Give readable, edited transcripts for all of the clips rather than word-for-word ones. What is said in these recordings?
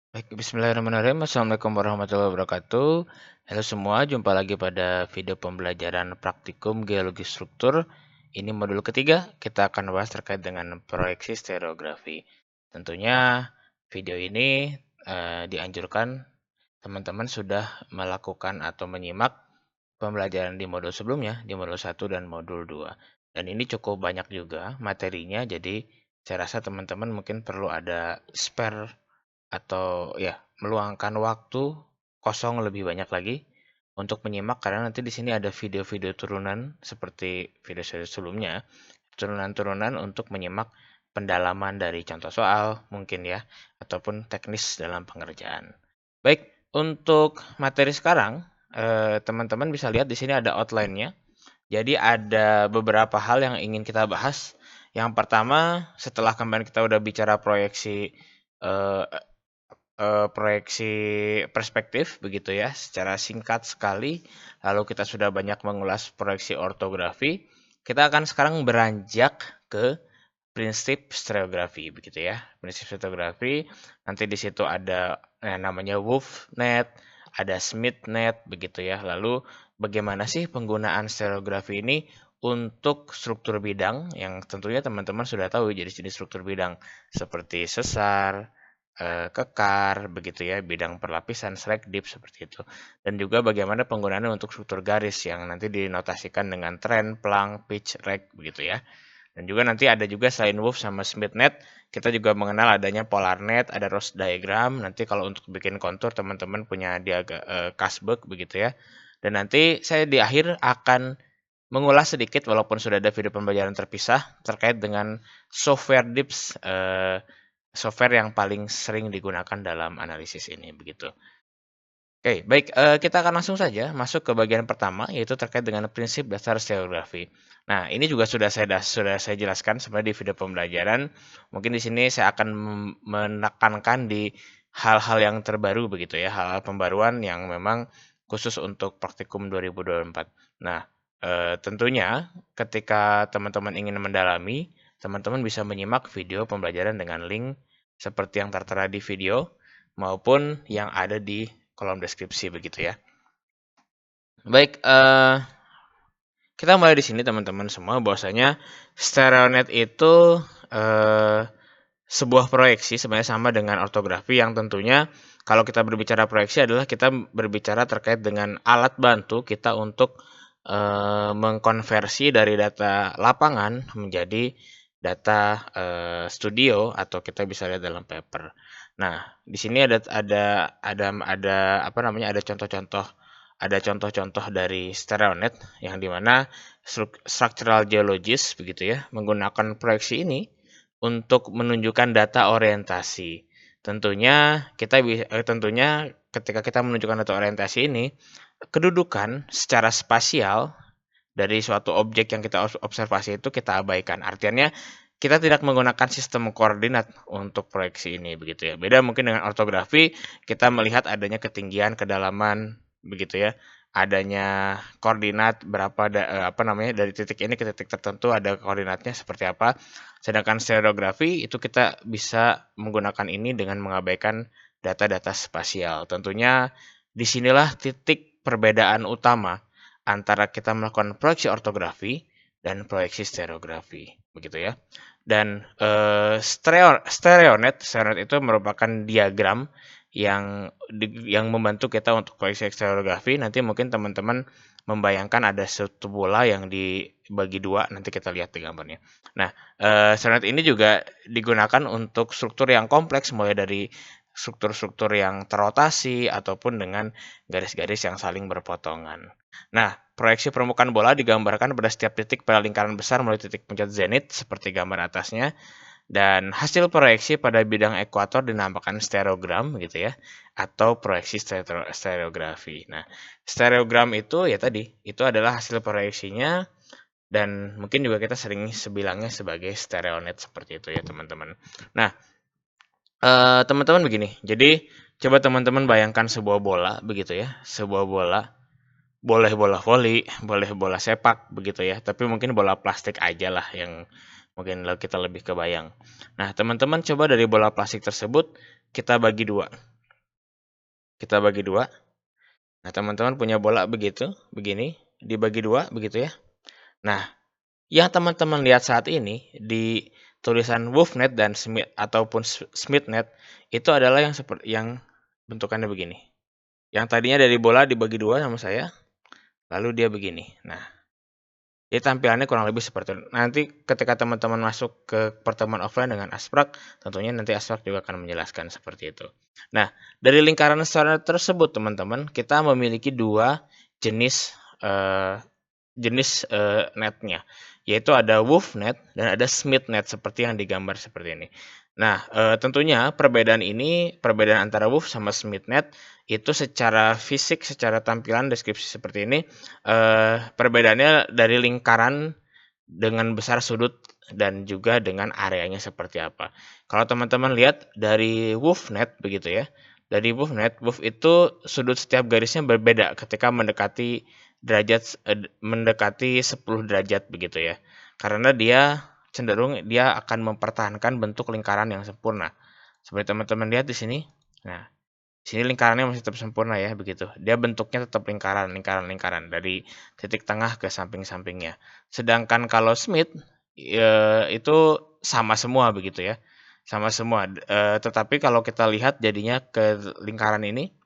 Baik, bismillahirrahmanirrahim. Assalamualaikum warahmatullahi wabarakatuh. Halo semua, jumpa lagi pada video pembelajaran praktikum geologi struktur. Ini modul ketiga, kita akan bahas terkait dengan proyeksi stereografi. Tentunya video ini dianjurkan teman-teman sudah melakukan atau menyimak pembelajaran di modul sebelumnya, di modul 1 dan modul 2. Dan ini cukup banyak juga materinya, jadi saya rasa teman-teman mungkin perlu ada spare atau ya meluangkan waktu kosong lebih banyak lagi untuk menyimak karena nanti di sini ada video-video turunan seperti video saya sebelumnya, turunan-turunan untuk menyimak pendalaman dari contoh soal mungkin ya ataupun teknis dalam pengerjaan. Baik, untuk materi sekarang teman-teman bisa lihat di sini ada outline-nya. Jadi ada beberapa hal yang ingin kita bahas. Yang pertama, setelah kemarin kita udah bicara eh, proyeksi perspektif begitu ya, secara singkat sekali. Lalu kita sudah banyak mengulas proyeksi ortografi. Kita akan sekarang beranjak ke prinsip stereografi begitu ya. Prinsip stereografi nanti di situ ada namanya Wolf net, ada Smith net begitu ya. Lalu bagaimana sih penggunaan stereografi ini untuk struktur bidang yang tentunya teman-teman sudah tahu jenis-jenis struktur bidang seperti sesar, kekar begitu ya, bidang perlapisan, slack deep seperti itu. Dan juga bagaimana penggunaannya untuk struktur garis yang nanti dinotasikan dengan trend, plang, pitch, reg begitu ya. Dan juga nanti ada juga selain Wolf sama Smith net, kita juga mengenal adanya polar net, ada Ross diagram. Nanti kalau untuk bikin kontur teman-teman punya Kasberg begitu ya. Dan nanti saya di akhir akan mengulas sedikit walaupun sudah ada video pembelajaran terpisah terkait dengan software dips software yang paling sering digunakan dalam analisis ini begitu. Oke, baik, kita akan langsung saja masuk ke bagian pertama yaitu terkait dengan prinsip dasar stereografi. Nah, ini juga sudah saya jelaskan sebenarnya di video pembelajaran. Mungkin di sini saya akan menekankan di hal-hal yang terbaru begitu ya, hal-hal pembaruan yang memang khusus untuk praktikum 2024. Nah, tentunya ketika teman-teman ingin mendalami, teman-teman bisa menyimak video pembelajaran dengan link seperti yang tertera di video maupun yang ada di kolom deskripsi begitu ya. Baik, kita mulai di sini teman-teman semua bahwasanya StereoNet itu eh, sebuah proyeksi sebenarnya sama dengan ortografi yang tentunya kalau kita berbicara proyeksi adalah kita berbicara terkait dengan alat bantu kita untuk mengkonversi dari data lapangan menjadi data studio atau kita bisa lihat dalam paper. Nah, di sini ada apa namanya ada contoh-contoh dari StereoNet yang dimana structural geologist begitu ya menggunakan proyeksi ini untuk menunjukkan data orientasi. Tentunya ketika kita menunjukkan data orientasi ini, kedudukan secara spasial dari suatu objek yang kita observasi itu kita abaikan. Artinya kita tidak menggunakan sistem koordinat untuk proyeksi ini begitu ya. Beda mungkin dengan ortografi, kita melihat adanya ketinggian, kedalaman begitu ya. Adanya koordinat apa namanya dari titik ini ke titik tertentu ada koordinatnya seperti apa. Sedangkan stereografi itu kita bisa menggunakan ini dengan mengabaikan data-data spasial. Tentunya disinilah titik perbedaan utama antara kita melakukan proyeksi ortografi dan proyeksi stereografi, begitu ya. Dan stereonet itu merupakan diagram yang membantu kita untuk proyeksi stereografi. Nanti mungkin teman-teman membayangkan ada satu bola yang dibagi dua, nanti kita lihat di gambarnya. Nah, stereonet ini juga digunakan untuk struktur yang kompleks, mulai dari struktur-struktur yang terotasi ataupun dengan garis-garis yang saling berpotongan. Nah, proyeksi permukaan bola digambarkan pada setiap titik pada lingkaran besar mulai titik puncak zenit seperti gambar atasnya. Dan hasil proyeksi pada bidang ekuator dinamakan stereogram gitu ya, atau proyeksi stereografi. Nah, stereogram itu ya tadi, itu adalah hasil proyeksinya dan mungkin juga kita sering sebilangnya sebagai stereonet seperti itu ya teman-teman. Nah, teman-teman begini, jadi coba teman-teman bayangkan sebuah bola begitu ya, sebuah bola boleh bola voli, boleh bola sepak begitu ya, tapi mungkin bola plastik aja lah yang mungkin kita lebih kebayang. Nah, teman-teman coba dari bola plastik tersebut kita bagi dua. kita bagi dua. Nah, teman-teman punya bola begitu, begini, dibagi dua, begitu ya. Nah, yang teman-teman lihat saat ini di tulisan WolfNet dan Smith ataupun SmithNet itu adalah yang seperti yang bentukannya begini. Yang tadinya dari bola dibagi dua sama saya, lalu dia begini. Nah, jadi tampilannya kurang lebih seperti itu. Nanti ketika teman-teman masuk ke pertemuan offline dengan Asprak, tentunya nanti Asprak juga akan menjelaskan seperti itu. Nah, dari lingkaran standar tersebut teman-teman, kita memiliki dua jenis netnya, yaitu ada WolfNet dan ada SmithNet seperti yang digambar seperti ini. Nah, tentunya perbedaan antara Wolf sama SmithNet itu secara fisik, secara tampilan deskripsi seperti ini, perbedaannya dari lingkaran dengan besar sudut dan juga dengan areanya seperti apa. Kalau teman-teman lihat dari WolfNet begitu ya, dari WolfNet, Wolf itu sudut setiap garisnya berbeda ketika mendekati 10 derajat begitu ya. Karena dia cenderung dia akan mempertahankan bentuk lingkaran yang sempurna. Seperti teman-teman lihat di sini. Nah, sini lingkarannya masih tetap sempurna ya begitu. Dia bentuknya tetap lingkaran dari titik tengah ke samping-sampingnya. Sedangkan kalau Smith itu sama semua begitu ya. Sama semua. Tetapi kalau kita lihat jadinya ke lingkaran ini,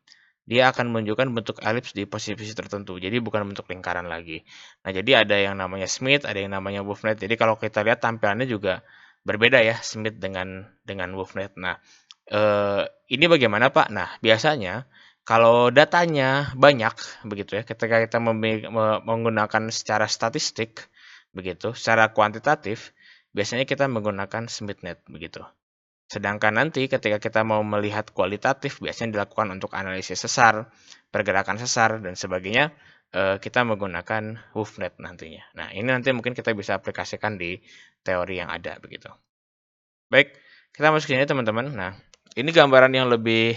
dia akan menunjukkan bentuk elips di posisi tertentu. Jadi bukan bentuk lingkaran lagi. Nah, jadi ada yang namanya Smith, ada yang namanya WolfNet. Jadi kalau kita lihat tampilannya juga berbeda ya Smith dengan WolfNet. Nah, ini bagaimana Pak? Nah, biasanya kalau datanya banyak begitu ya, ketika kita menggunakan secara statistik begitu, secara kuantitatif, biasanya kita menggunakan SmithNet begitu. Sedangkan nanti ketika kita mau melihat kualitatif, biasanya dilakukan untuk analisis sesar, pergerakan sesar, dan sebagainya, kita menggunakan WolfNet nantinya. Nah, ini nanti mungkin kita bisa aplikasikan di teori yang ada begitu. Baik, kita masuk ke sini teman-teman. Nah, ini gambaran yang lebih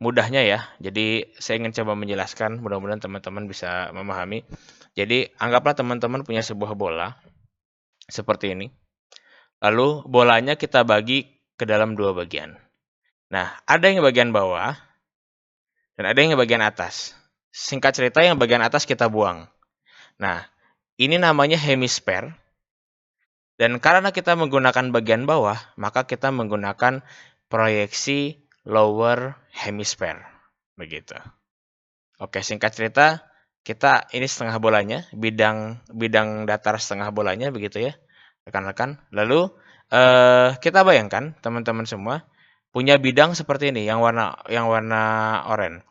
mudahnya ya. Jadi, saya ingin coba menjelaskan, mudah-mudahan teman-teman bisa memahami. Jadi, anggaplah teman-teman punya sebuah bola, seperti ini. Lalu, bolanya kita bagi ke dalam dua bagian. Nah, ada yang bagian bawah dan ada yang bagian atas. Singkat cerita, yang bagian atas kita buang. Nah, ini namanya hemisfer. Dan karena kita menggunakan bagian bawah, maka kita menggunakan proyeksi lower hemisphere. Begitu. Oke, singkat cerita, kita ini setengah bolanya, bidang datar setengah bolanya begitu ya, rekan-rekan. Lalu kita bayangkan teman-teman semua punya bidang seperti ini yang warna oranye.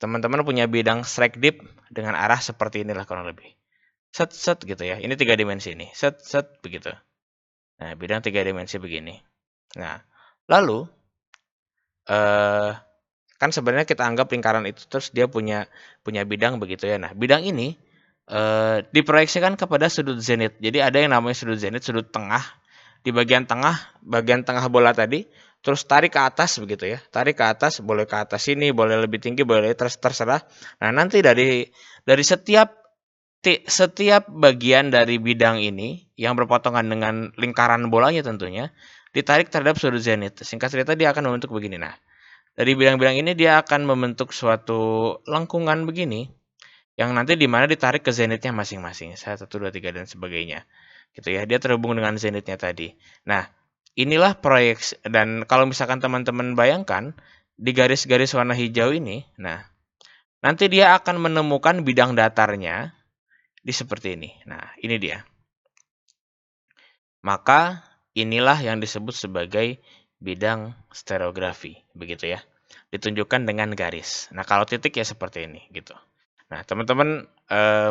Teman-teman punya bidang strike deep dengan arah seperti inilah kurang lebih. Set set gitu ya. Ini 3 dimensi ini. Set set begitu. Nah, bidang 3 dimensi begini. Nah, lalu kan sebenarnya kita anggap lingkaran itu terus dia punya bidang begitu ya. Nah, bidang ini diproyeksikan kepada sudut zenit. Jadi ada yang namanya sudut zenit, sudut tengah. Di bagian tengah bola tadi, terus tarik ke atas begitu ya. Tarik ke atas, boleh ke atas sini, boleh lebih tinggi, boleh terserah. Nah, nanti dari setiap bagian dari bidang ini yang berpotongan dengan lingkaran bolanya tentunya ditarik terhadap sudut zenit. Singkat cerita dia akan membentuk begini. Nah, dari bidang-bidang ini dia akan membentuk suatu lengkungan begini yang nanti di mana ditarik ke zenitnya masing-masing. 1, 2, 3 dan sebagainya. Gitu ya. Dia terhubung dengan zenitnya tadi. Nah, inilah proyek dan kalau misalkan teman-teman bayangkan di garis-garis warna hijau ini, nah, nanti dia akan menemukan bidang datarnya di seperti ini. Nah, ini dia. Maka inilah yang disebut sebagai bidang stereografi, begitu ya. Ditunjukkan dengan garis. Nah, kalau titik ya seperti ini gitu. Nah, teman-teman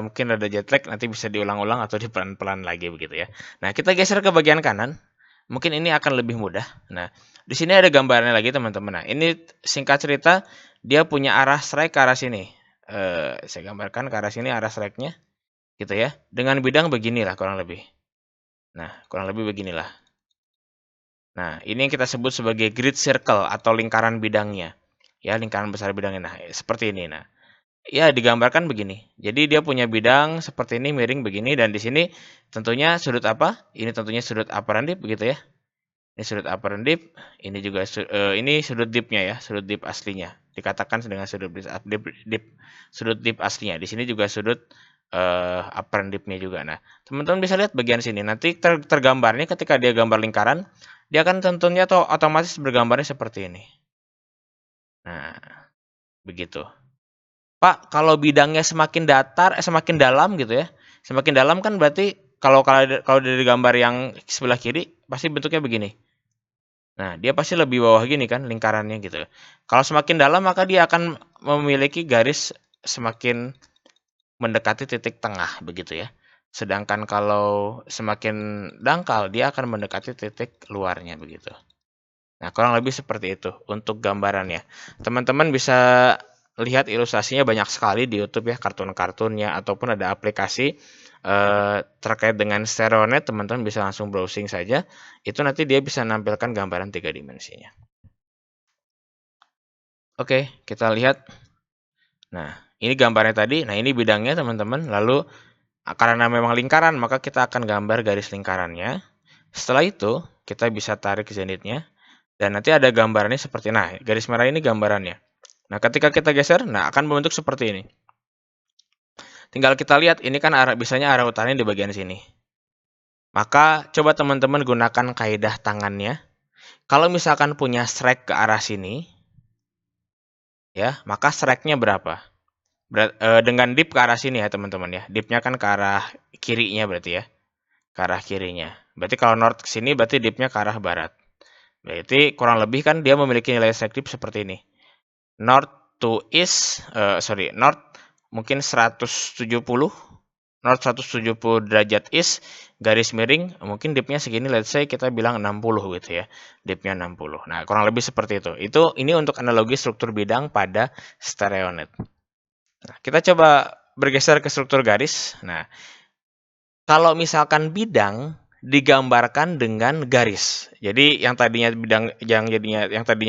mungkin ada jet lag, nanti bisa diulang-ulang atau dipelan-pelan lagi begitu ya. Nah, kita geser ke bagian kanan. Mungkin ini akan lebih mudah. Nah, di sini ada gambarnya lagi teman-teman. Nah, ini singkat cerita dia punya arah strike ke arah sini. Saya gambarkan ke arah sini arah strike-nya gitu ya. Dengan bidang beginilah kurang lebih. Nah, kurang lebih beginilah. Nah, ini yang kita sebut sebagai grid circle atau lingkaran bidangnya. Ya, lingkaran besar bidangnya. Nah, seperti ini. Nah, ya digambarkan begini. Jadi dia punya bidang seperti ini miring begini dan di sini tentunya sudut apa? Ini tentunya sudut apparent begitu ya. Ini sudut upper and deep, ini juga ini sudut deepnya ya, sudut deep aslinya. Dikatakan dengan sudut sudut deep aslinya. Di sini juga sudut upper and deepnya juga. Nah, teman-teman bisa lihat bagian sini. Nanti tergambarnya ketika dia gambar lingkaran, dia akan tentunya atau otomatis bergambarnya seperti ini. Nah, begitu. Pak, kalau bidangnya semakin datar, semakin dalam gitu ya. Semakin dalam kan berarti kalau dari gambar yang sebelah kiri pasti bentuknya begini. Nah, dia pasti lebih bawah gini kan lingkarannya gitu. Kalau semakin dalam maka dia akan memiliki garis semakin mendekati titik tengah begitu ya. Sedangkan kalau semakin dangkal dia akan mendekati titik luarnya begitu. Nah, kurang lebih seperti itu untuk gambarannya. Teman-teman bisa lihat ilustrasinya banyak sekali di YouTube ya, kartun-kartunnya ataupun ada aplikasi terkait dengan StereoNet, teman-teman bisa langsung browsing saja. Itu nanti dia bisa menampilkan gambaran 3 dimensinya. Oke, kita lihat. Nah, ini gambarnya tadi. Nah, ini bidangnya teman-teman. Lalu karena memang lingkaran, maka kita akan gambar garis lingkarannya. Setelah itu, kita bisa tarik zenitnya. Dan nanti ada gambarannya seperti, nah garis merah ini gambarannya. Nah, ketika kita geser, nah akan membentuk seperti ini. Tinggal kita lihat, ini kan biasanya arah utaranya di bagian sini. Maka coba teman-teman gunakan kaidah tangannya. Kalau misalkan punya strike ke arah sini, ya, maka strike-nya berapa? Dengan dip ke arah sini ya teman-teman ya. Dipnya kan ke arah kirinya berarti ya. Ke arah kirinya. Berarti kalau north ke sini berarti dipnya ke arah barat. Berarti kurang lebih kan dia memiliki nilai strike dip seperti ini. North to east, north mungkin 170, north 170 derajat east, garis miring, mungkin dipnya segini, let's say kita bilang 60 gitu ya, dipnya 60. Nah, kurang lebih seperti itu. Ini untuk analogi struktur bidang pada StereoNet. Nah, kita coba bergeser ke struktur garis. Nah, kalau misalkan bidang digambarkan dengan garis. Jadi yang tadinya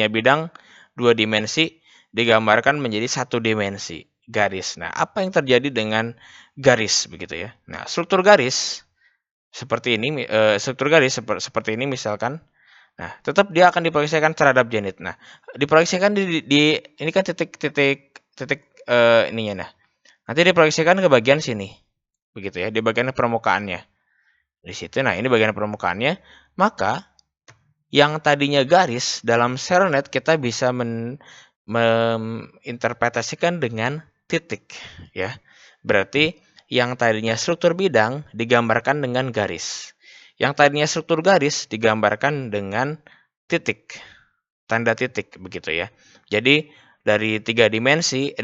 bidang 2 dimensi digambarkan menjadi 1 dimensi, garis. Nah, apa yang terjadi dengan garis begitu ya? Nah, struktur garis seperti ini seperti ini misalkan. Nah, tetap dia akan diproyeksikan terhadap zenit. Nah, diproyeksikan di ini kan titik ininya. Nah, nanti diproyeksikan ke bagian sini. Begitu ya, di bagian permukaannya. Di situ, nah ini bagian permukaannya. Maka yang tadinya garis dalam StereoNet kita bisa menginterpretasikan dengan titik ya. Berarti yang tadinya struktur bidang digambarkan dengan garis. Yang tadinya struktur garis digambarkan dengan titik. Tanda titik begitu ya. Jadi dari 2 dimensi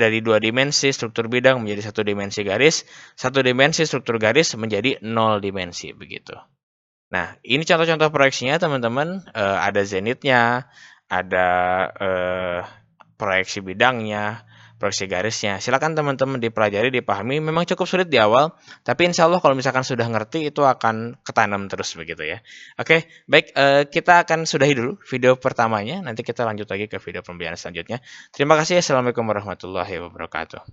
struktur bidang menjadi 1 dimensi garis, 1 dimensi struktur garis menjadi 0 dimensi begitu. Nah, ini contoh-contoh proyeksinya teman-teman. Ada zenitnya, ada proyeksi bidangnya, proyeksi garisnya. Silakan teman-teman dipelajari, dipahami. Memang cukup sulit di awal, tapi insya Allah kalau misalkan sudah ngerti itu akan ketanam terus begitu ya. Oke, baik, kita akan sudahi dulu video pertamanya. Nanti kita lanjut lagi ke video pembelajaran selanjutnya. Terima kasih. Assalamualaikum warahmatullahi wabarakatuh.